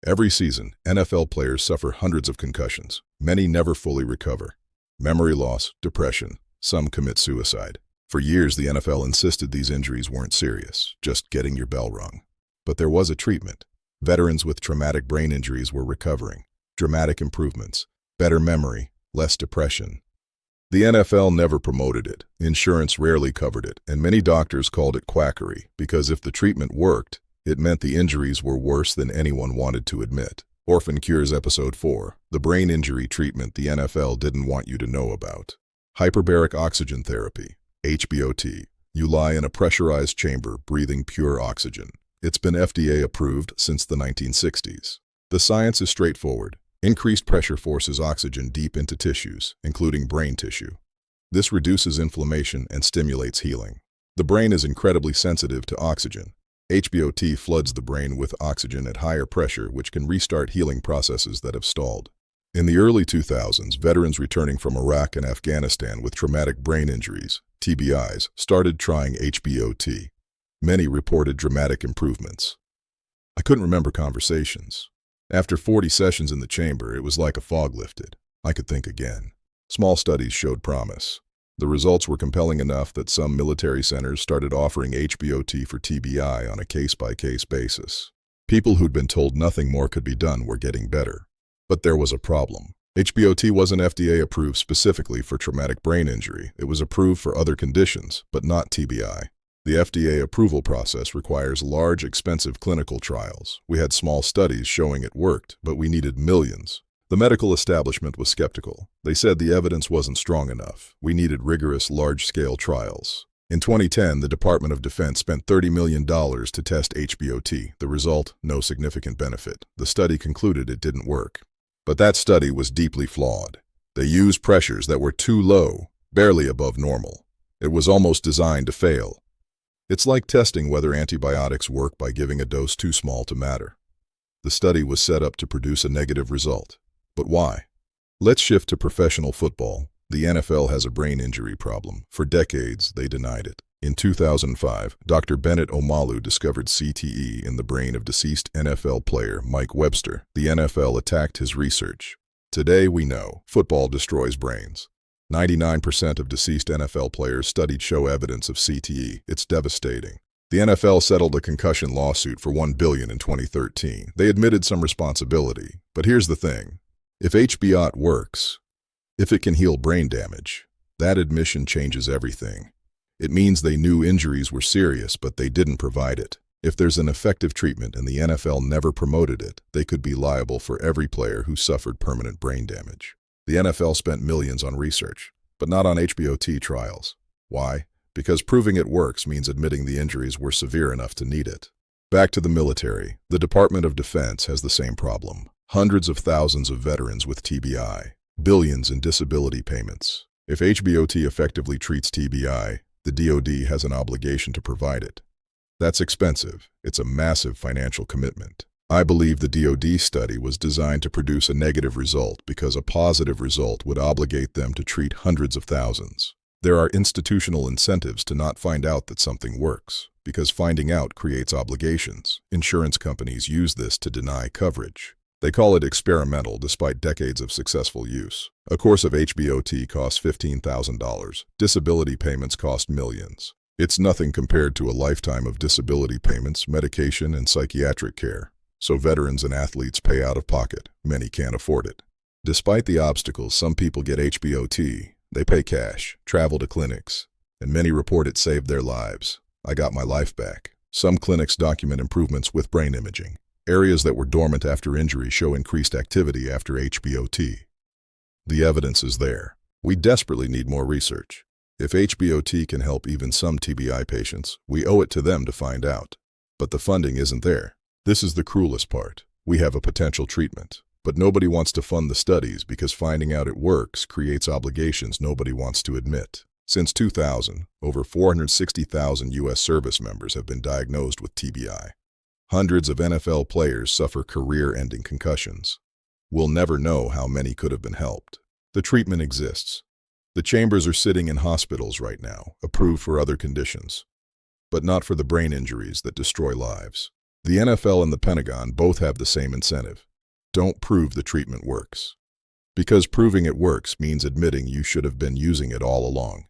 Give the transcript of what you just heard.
Every season, NFL players suffer hundreds of concussions. Many never fully recover. Memory loss, depression, some commit suicide. For years, the NFL insisted these injuries weren't serious, just getting your bell rung. But there was a treatment. Veterans with traumatic brain injuries were recovering. Dramatic improvements, better memory, less depression. The NFL never promoted it, insurance rarely covered it, and many doctors called it quackery because if the treatment worked, it meant the injuries were worse than anyone wanted to admit. ORPHAN Cures Episode 4, the brain injury treatment the NFL didn't want you to know about. Hyperbaric oxygen therapy, HBOT. You lie in a pressurized chamber breathing pure oxygen. It's been FDA approved since the 1960s. The science is straightforward. Increased pressure forces oxygen deep into tissues, including brain tissue. This reduces inflammation and stimulates healing. The brain is incredibly sensitive to oxygen. HBOT floods the brain with oxygen at higher pressure, which can restart healing processes that have stalled. In the early 2000s, veterans returning from Iraq and Afghanistan with traumatic brain injuries, TBIs, started trying HBOT. Many reported dramatic improvements. I couldn't remember conversations. After 40 sessions in the chamber, it was like a fog lifted. I could think again. Small studies showed promise. The results were compelling enough that some military centers started offering HBOT for TBI on a case-by-case basis. People who'd been told nothing more could be done were getting better. But there was a problem. HBOT wasn't FDA approved specifically for traumatic brain injury. It was approved for other conditions, but not TBI. The FDA approval process requires large, expensive clinical trials. We had small studies showing it worked, but we needed millions. The medical establishment was skeptical. They said the evidence wasn't strong enough. We needed rigorous, large-scale trials. In 2010, the Department of Defense spent $30 million to test HBOT. The result, no significant benefit. The study concluded it didn't work. But that study was deeply flawed. They used pressures that were too low, barely above normal. It was almost designed to fail. It's like testing whether antibiotics work by giving a dose too small to matter. The study was set up to produce a negative result. But why? Let's shift to professional football. The NFL has a brain injury problem. For decades, they denied it. In 2005, Dr. Bennett Omalu discovered CTE in the brain of deceased NFL player Mike Webster. The NFL attacked his research. Today, we know football destroys brains. 99% of deceased NFL players studied show evidence of CTE. It's devastating. The NFL settled a concussion lawsuit for $1 billion in 2013. They admitted some responsibility. But here's the thing. If HBOT works, if it can heal brain damage, that admission changes everything. It means they knew injuries were serious, but they didn't provide it. If there's an effective treatment and the NFL never promoted it, they could be liable for every player who suffered permanent brain damage. The NFL spent millions on research, but not on HBOT trials. Why? Because proving it works means admitting the injuries were severe enough to need it. Back to the military. The Department of Defense has the same problem. Hundreds of thousands of veterans with TBI, billions in disability payments. If HBOT effectively treats TBI, the DoD has an obligation to provide it. That's expensive. It's a massive financial commitment. I believe the DoD study was designed to produce a negative result because a positive result would obligate them to treat hundreds of thousands. There are institutional incentives to not find out that something works, because finding out creates obligations. Insurance companies use this to deny coverage. They call it experimental despite decades of successful use. A course of HBOT costs $15,000. Disability payments cost millions. It's nothing compared to a lifetime of disability payments, medication, and psychiatric care. So veterans and athletes pay out of pocket. Many can't afford it. Despite the obstacles, some people get HBOT. They pay cash, travel to clinics, and many report it saved their lives. I got my life back. Some clinics document improvements with brain imaging. Areas that were dormant after injury show increased activity after HBOT. The evidence is there. We desperately need more research. If HBOT can help even some TBI patients, we owe it to them to find out. But the funding isn't there. This is the cruelest part. We have a potential treatment, but nobody wants to fund the studies because finding out it works creates obligations nobody wants to admit. Since 2000, over 460,000 U.S. service members have been diagnosed with TBI. Hundreds of NFL players suffer career-ending concussions. We'll never know how many could have been helped. The treatment exists. The chambers are sitting in hospitals right now, approved for other conditions, but not for the brain injuries that destroy lives. The NFL and the Pentagon both have the same incentive. Don't prove the treatment works. Because proving it works means admitting you should have been using it all along.